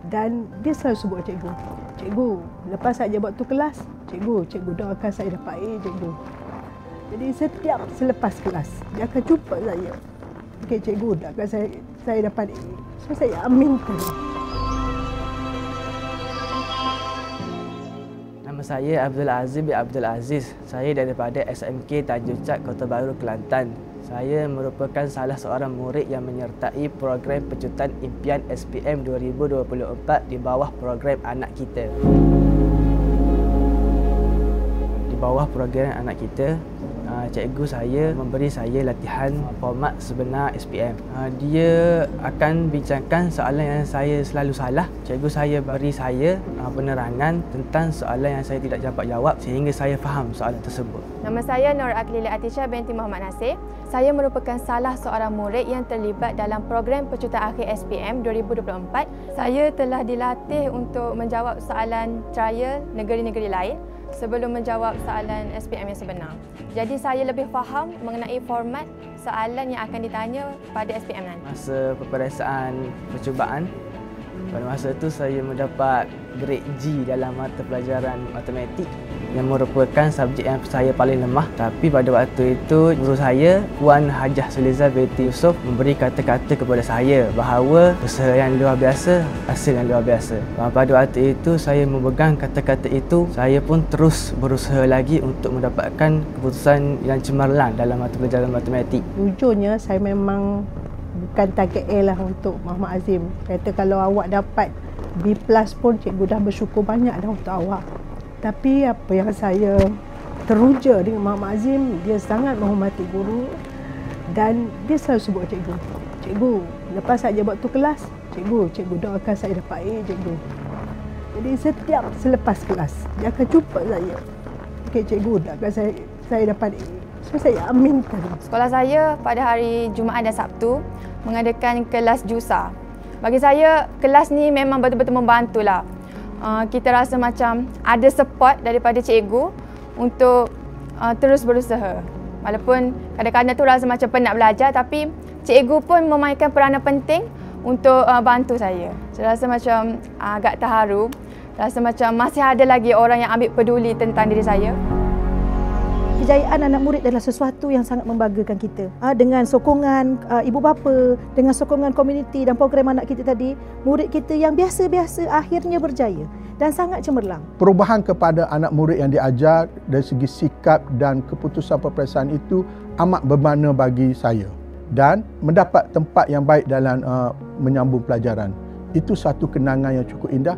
Dan dia selalu sebut cikgu, "Cikgu, lepas saja waktu kelas, cikgu doakan saya dapat A, cikgu." Jadi setiap selepas kelas, dia akan jumpa saya. "Okey cikgu, doakan saya dapat A." So saya aminkan. Nama saya Abdul Aziz bin Abdul Aziz. Saya daripada SMK Tanjung Cat, Kota Baru, Kelantan. Saya merupakan salah seorang murid yang menyertai program pecutan impian SPM 2024 di bawah program Anak Kita. Di bawah program Anak Kita, cikgu saya memberi saya latihan format sebenar SPM. Dia akan bincangkan soalan yang saya selalu salah. Cikgu saya beri saya penerangan tentang soalan yang saya tidak dapat jawab sehingga saya faham soalan tersebut. Nama saya Nur Aklila Atisha binti Muhammad Nasir. Saya merupakan salah seorang murid yang terlibat dalam program pecutan akhir SPM 2024. Saya telah dilatih untuk menjawab soalan trial negeri-negeri lain sebelum menjawab soalan SPM yang sebenar. Jadi saya lebih faham mengenai format soalan yang akan ditanya pada SPM nanti. Masa peperiksaan percubaan, pada masa itu saya mendapat grade G dalam mata pelajaran matematik yang merupakan subjek yang saya paling lemah. Tapi pada waktu itu, guru saya, Puan Hajah Suliza binti Yusof, memberi kata-kata kepada saya bahawa usaha yang luar biasa, hasil yang luar biasa. Pada waktu itu, saya memegang kata-kata itu. Saya pun terus berusaha lagi untuk mendapatkan keputusan yang cemerlang dalam mata pelajaran matematik. Jujurnya, saya memang bukan target A lah untuk Muhammad Azim. Kata kalau awak dapat B+ pun cikgu dah bersyukur banyak dah untuk awak. Tapi apa yang saya teruja dengan Muhammad Azim, dia sangat menghormati guru dan dia selalu sebut cikgu, "Cikgu, lepas saja waktu kelas, cikgu doakan saya dapat A, cikgu." Jadi setiap selepas kelas, dia akan jumpa saya. "Okey cikgu, doakan saya dapat A." So saya aminkan. Sekolah saya pada hari Jumaat dan Sabtu mengadakan kelas JUSA. Bagi saya, kelas ni memang betul-betul membantulah. Kita rasa macam ada support daripada cikgu untuk terus berusaha. Walaupun kadang-kadang tu rasa macam penat belajar, tapi cikgu pun memainkan peranan penting untuk bantu saya. Saya rasa macam agak terharu. Rasa macam masih ada lagi orang yang ambil peduli tentang diri saya. Kejayaan anak murid adalah sesuatu yang sangat membanggakan kita. Dengan sokongan ibu bapa, dengan sokongan komuniti dan program anak kita tadi, murid kita yang biasa-biasa akhirnya berjaya dan sangat cemerlang. Perubahan kepada anak murid yang diajar dari segi sikap dan keputusan peperiksaan itu amat bermakna bagi saya. Dan mendapat tempat yang baik dalam menyambung pelajaran. Itu satu kenangan yang cukup indah.